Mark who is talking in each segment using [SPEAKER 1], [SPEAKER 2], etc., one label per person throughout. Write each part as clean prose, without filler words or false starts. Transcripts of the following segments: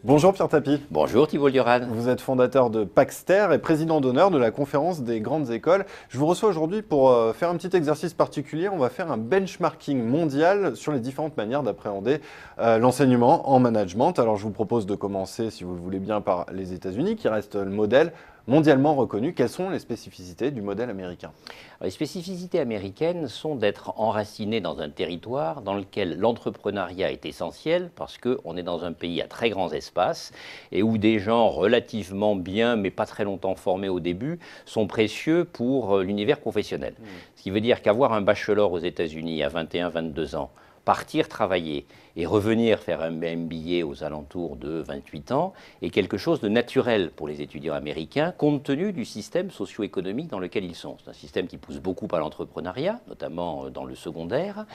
[SPEAKER 1] Bonjour Pierre Tapie.
[SPEAKER 2] Bonjour Thibault Lioran.
[SPEAKER 1] Vous êtes fondateur de Paxter et président d'honneur de la conférence des grandes écoles. Je vous reçois aujourd'hui pour faire un petit exercice particulier. On va faire un benchmarking mondial sur les différentes manières d'appréhender l'enseignement en management. Alors je vous propose de commencer, si vous le voulez bien, par les États-Unis, qui restent le modèle mondialement reconnu. Quelles sont les spécificités du modèle américain?
[SPEAKER 2] Les spécificités américaines sont d'être enracinées dans un territoire dans lequel l'entrepreneuriat est essentiel parce qu'on est dans un pays à très grands espaces et où des gens relativement bien mais pas très longtemps formés au début sont précieux pour l'univers professionnel. Ce qui veut dire qu'avoir un bachelor aux États-Unis à 21-22 ans, partir travailler et revenir faire un MBA aux alentours de 28 ans est quelque chose de naturel pour les étudiants américains, compte tenu du système socio-économique dans lequel ils sont. C'est un système qui pousse beaucoup à l'entrepreneuriat, notamment dans le secondaire,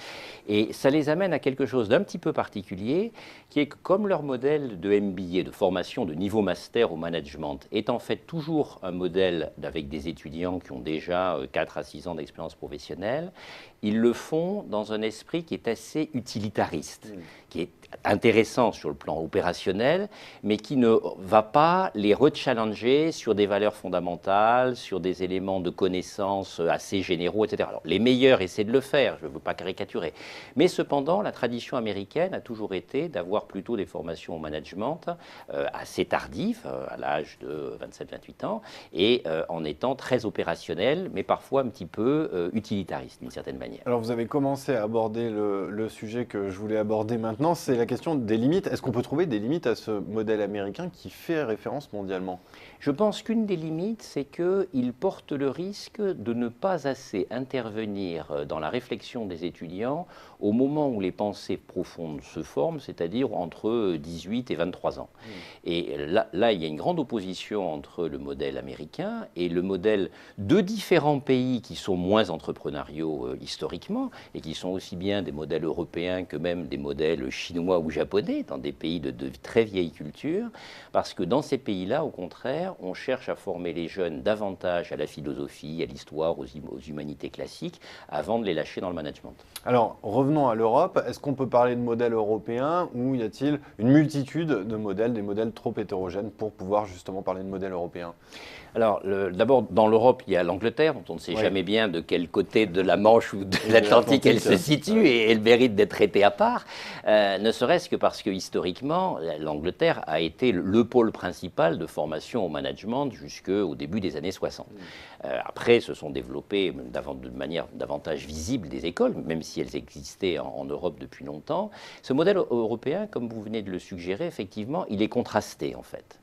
[SPEAKER 2] et ça les amène à quelque chose d'un petit peu particulier, qui est que comme leur modèle de MBA, de formation de niveau master au management, est en fait toujours un modèle avec des étudiants qui ont déjà 4 à 6 ans d'expérience professionnelle, ils le font dans un esprit qui est assez utilitariste, qui est intéressant sur le plan opérationnel, mais qui ne va pas les rechallenger sur des valeurs fondamentales, sur des éléments de connaissance assez généraux, etc. Alors, les meilleurs essaient de le faire, je ne veux pas caricaturer, mais cependant, la tradition américaine a toujours été d'avoir plutôt des formations au management assez tardives, à l'âge de 27-28 ans, et en étant très opérationnel, mais parfois un petit peu utilitariste d'une certaine manière.
[SPEAKER 1] Alors vous avez commencé à aborder le sujet que je voulais aborder maintenant, c'est la question des limites. Est-ce qu'on peut trouver des limites à ce modèle américain qui fait référence mondialement?
[SPEAKER 2] Je pense qu'une des limites, c'est qu'il porte le risque de ne pas assez intervenir dans la réflexion des étudiants au moment où les pensées profondes se forment, c'est-à-dire entre 18 et 23 ans. Et là, il y a une grande opposition entre le modèle américain et le modèle de différents pays qui sont moins entrepreneuriaux historiquement et qui sont aussi bien des modèles européens que même des modèles chinois ou japonais, dans des pays de très vieille culture, parce que dans ces pays-là, au contraire, on cherche à former les jeunes davantage à la philosophie, à l'histoire, aux humanités classiques, avant de les lâcher dans le management.
[SPEAKER 1] Alors, revenons à l'Europe. Est-ce qu'on peut parler de modèle européen ou y a-t-il une multitude de modèles, des modèles trop hétérogènes pour pouvoir justement parler de modèle européen?
[SPEAKER 2] Alors, d'abord, dans l'Europe, il y a l'Angleterre, dont on ne sait jamais bien de quel côté de la Manche ou de l'Atlantique elle se situe, et elle mérite d'être traitée à part, ne serait-ce que parce que, historiquement, l'Angleterre a été le pôle principal de formation au management jusqu'au début des années 60. Après, se sont développées de manière davantage visible des écoles, même si elles existaient en Europe depuis longtemps. Ce modèle européen, comme vous venez de le suggérer, effectivement, il est contrasté, en fait.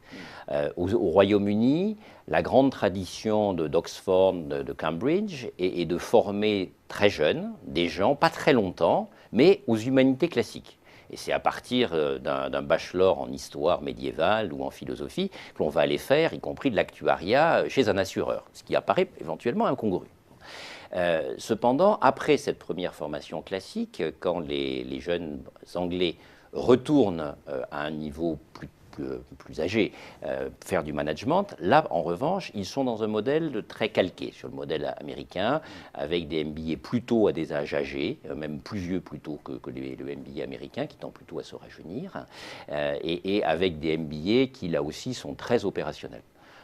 [SPEAKER 2] Au Royaume-Uni, la grande tradition d'Oxford, de Cambridge, est de former très jeunes, des gens, pas très longtemps, mais aux humanités classiques. Et c'est à partir d'un bachelor en histoire médiévale ou en philosophie que l'on va aller faire, y compris de l'actuariat, chez un assureur, ce qui apparaît éventuellement incongru. Cependant, après cette première formation classique, quand les jeunes Anglais retournent à un niveau plus âgés, faire du management. Là, en revanche, ils sont dans un modèle très calqué sur le modèle américain, avec des MBA plutôt à des âges âgés, même plus vieux plutôt que le MBA américain, qui tend plutôt à se rajeunir, et avec des MBA qui, là aussi, sont très opérationnels.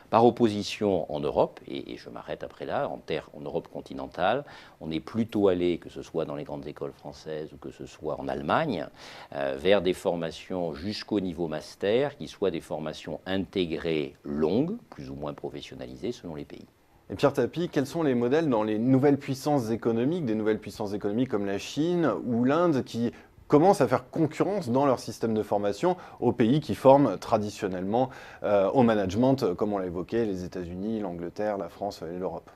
[SPEAKER 2] Par opposition, en Europe, et je m'arrête après là, en Europe continentale, on est plutôt allé, que ce soit dans les grandes écoles françaises ou que ce soit en Allemagne, vers des formations jusqu'au niveau master, qui soient des formations intégrées longues, plus ou moins professionnalisées selon les pays.
[SPEAKER 1] Et Pierre Tapie, quels sont les modèles dans les nouvelles puissances économiques, des nouvelles puissances économiques comme la Chine ou l'Inde, qui commencent à faire concurrence dans leur système de formation aux pays qui forment traditionnellement au management, comme on l'a évoqué, les États-Unis, l'Angleterre, la France et l'Europe?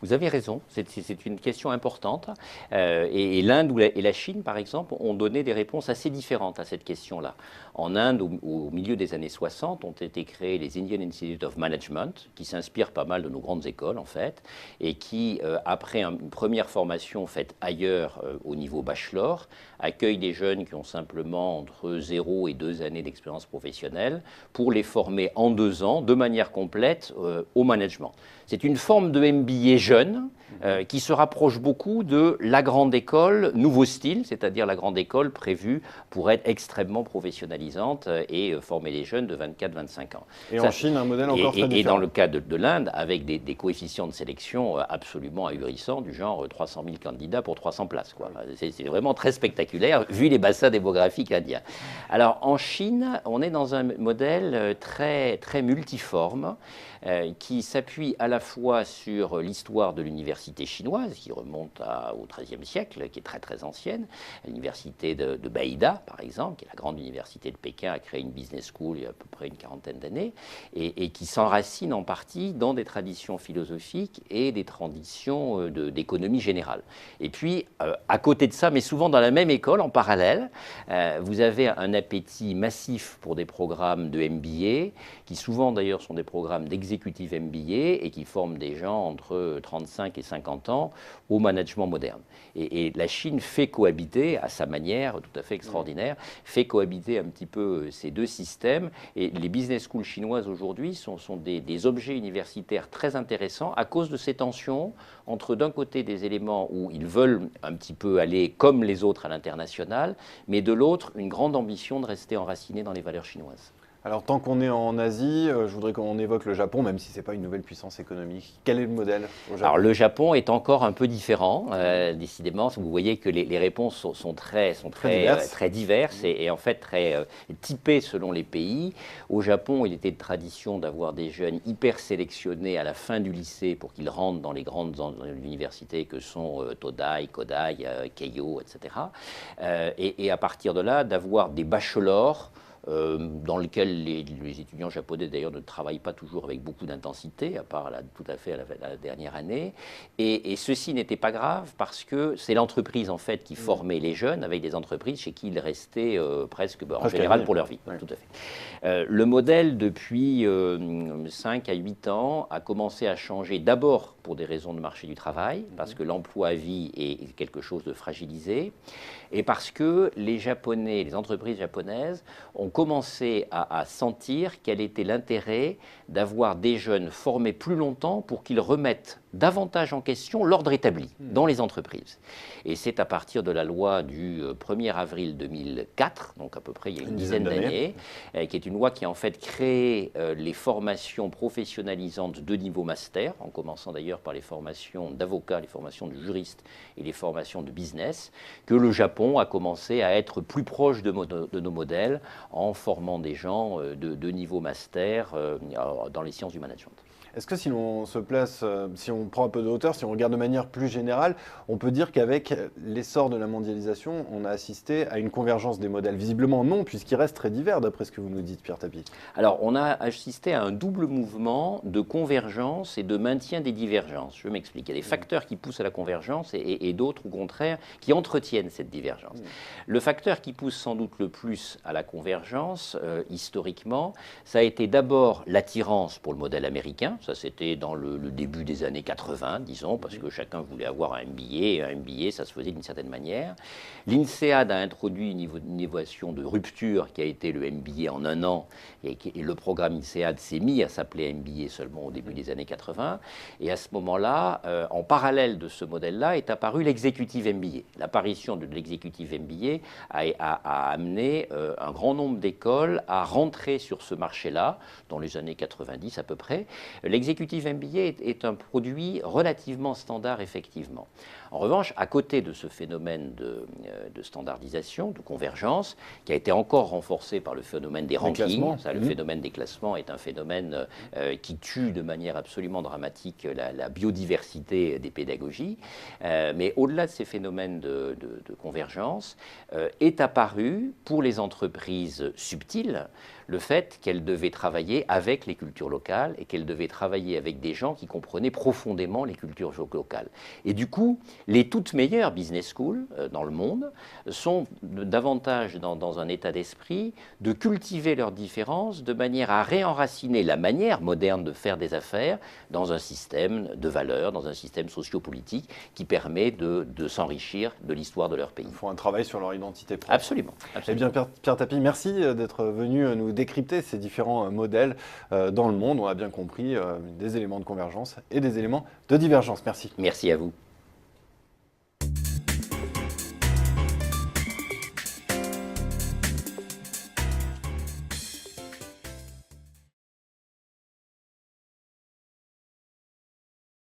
[SPEAKER 2] Vous avez raison, c'est une question importante. Et l'Inde et la Chine, par exemple, ont donné des réponses assez différentes à cette question-là. En Inde, au milieu des années 60, ont été créés les Indian Institute of Management, qui s'inspirent pas mal de nos grandes écoles, en fait, et qui, après une première formation faite ailleurs au niveau bachelor, accueillent des jeunes qui ont simplement entre 0 et 2 années d'expérience professionnelle pour les former en 2 ans, de manière complète, au management. C'est une forme de MBA jeune, qui se rapproche beaucoup de la grande école nouveau style, c'est-à-dire la grande école prévue pour être extrêmement professionnalisante et former les jeunes de 24-25 ans.
[SPEAKER 1] Et en Chine, un modèle encore très différent.
[SPEAKER 2] Et dans le cas de l'Inde, avec des coefficients de sélection absolument ahurissants, du genre 300 000 candidats pour 300 places. C'est vraiment très spectaculaire, vu les bassins démographiques indiens. Alors en Chine, on est dans un modèle très, très multiforme, qui s'appuie à la fois sur l'histoire de l'université chinoise, qui remonte au XIIIe siècle, qui est très très ancienne. L'université de Baïda, par exemple, qui est la grande université de Pékin, a créé une business school il y a à peu près une quarantaine d'années, et qui s'enracine en partie dans des traditions philosophiques et des traditions d'économie générale. Et puis, à côté de ça, mais souvent dans la même école, en parallèle, vous avez un appétit massif pour des programmes de MBA, qui souvent d'ailleurs sont des programmes d'exécutif MBA et qui forment des gens entre 35 et 50 ans au management moderne. Et la Chine fait cohabiter, à sa manière tout à fait extraordinaire, fait cohabiter un petit peu ces deux systèmes. Et les business schools chinoises aujourd'hui sont des objets universitaires très intéressants à cause de ces tensions entre d'un côté des éléments où ils veulent un petit peu aller comme les autres à l'international, mais de l'autre une grande ambition de rester enracinés dans les valeurs chinoises.
[SPEAKER 1] Alors, tant qu'on est en Asie, je voudrais qu'on évoque le Japon, même si ce n'est pas une nouvelle puissance économique. Quel est le modèle au Japon?
[SPEAKER 2] Alors, le Japon est encore un peu différent, décidément. Vous voyez que les réponses sont très diverses et en fait très typées selon les pays. Au Japon, il était de tradition d'avoir des jeunes hyper sélectionnés à la fin du lycée pour qu'ils rentrent dans les grandes universités que sont Todai, Kodai, Keio, etc. Et à partir de là, d'avoir des bachelors dans lequel les étudiants japonais d'ailleurs ne travaillent pas toujours avec beaucoup d'intensité, à part tout à fait à la dernière année. Et ceci n'était pas grave parce que c'est l'entreprise en fait qui formait les jeunes avec des entreprises chez qui ils restaient presque en général pour leur vie. Ouais. Tout à fait. Le modèle depuis 5 à 8 ans a commencé à changer d'abord pour des raisons de marché du travail, parce que l'emploi à vie est quelque chose de fragilisé, et parce que les Japonais, les entreprises japonaises ont commencé à sentir quel était l'intérêt d'avoir des jeunes formés plus longtemps pour qu'ils remettent davantage en question l'ordre établi dans les entreprises. Et c'est à partir de la loi du 1er avril 2004, donc à peu près il y a une dizaine d'années, qui est une loi qui a en fait créé les formations professionnalisantes de niveau master, en commençant d'ailleurs par les formations d'avocats, les formations de juristes et les formations de business, que le Japon a commencé à être plus proche de nos modèles en formant des gens de niveau master dans les sciences du management.
[SPEAKER 1] Est-ce que si on se place, si on prend un peu de hauteur, si on regarde de manière plus générale, on peut dire qu'avec l'essor de la mondialisation, on a assisté à une convergence des modèles? Visiblement non, puisqu'ils restent très divers, d'après ce que vous nous dites, Pierre Tapie.
[SPEAKER 2] Alors, on a assisté à un double mouvement de convergence et de maintien des divergences. Je m'explique. Il y a des facteurs qui poussent à la convergence et d'autres, au contraire, qui entretiennent cette divergence. Le facteur qui pousse sans doute le plus à la convergence, historiquement, ça a été d'abord l'attirance pour le modèle américain. Ça, c'était dans le début des années 80, disons, parce que chacun voulait avoir un MBA, et un MBA, ça se faisait d'une certaine manière. L'INSEAD a introduit une innovation de rupture qui a été le MBA en un an, et le programme INSEAD s'est mis à s'appeler MBA seulement au début des années 80. Et à ce moment-là, en parallèle de ce modèle-là, est apparu l'executive MBA. L'apparition de l'executive MBA a amené un grand nombre d'écoles à rentrer sur ce marché-là, dans les années 90 à peu près. L'executive MBA est un produit relativement standard, effectivement. En revanche, à côté de ce phénomène de standardisation, de convergence, qui a été encore renforcé par le phénomène des rankings, le phénomène des classements est un phénomène qui tue de manière absolument dramatique la biodiversité des pédagogies. Mais au-delà de ces phénomènes de convergence, est apparu pour les entreprises subtiles le fait qu'elles devaient travailler avec les cultures locales et qu'elles devaient travailler avec des gens qui comprenaient profondément les cultures locales. Et du coup, les toutes meilleures business schools dans le monde sont davantage dans un état d'esprit de cultiver leurs différences de manière à réenraciner la manière moderne de faire des affaires dans un système de valeurs, dans un système sociopolitique qui permet de s'enrichir de l'histoire de leur pays.
[SPEAKER 1] Ils font un travail sur leur identité propre.
[SPEAKER 2] Absolument.
[SPEAKER 1] Eh bien, Pierre Tapie, merci d'être venu nous nous décrypter ces différents modèles dans le monde. On a bien compris des éléments de convergence et des éléments de divergence. Merci.
[SPEAKER 2] Merci à vous.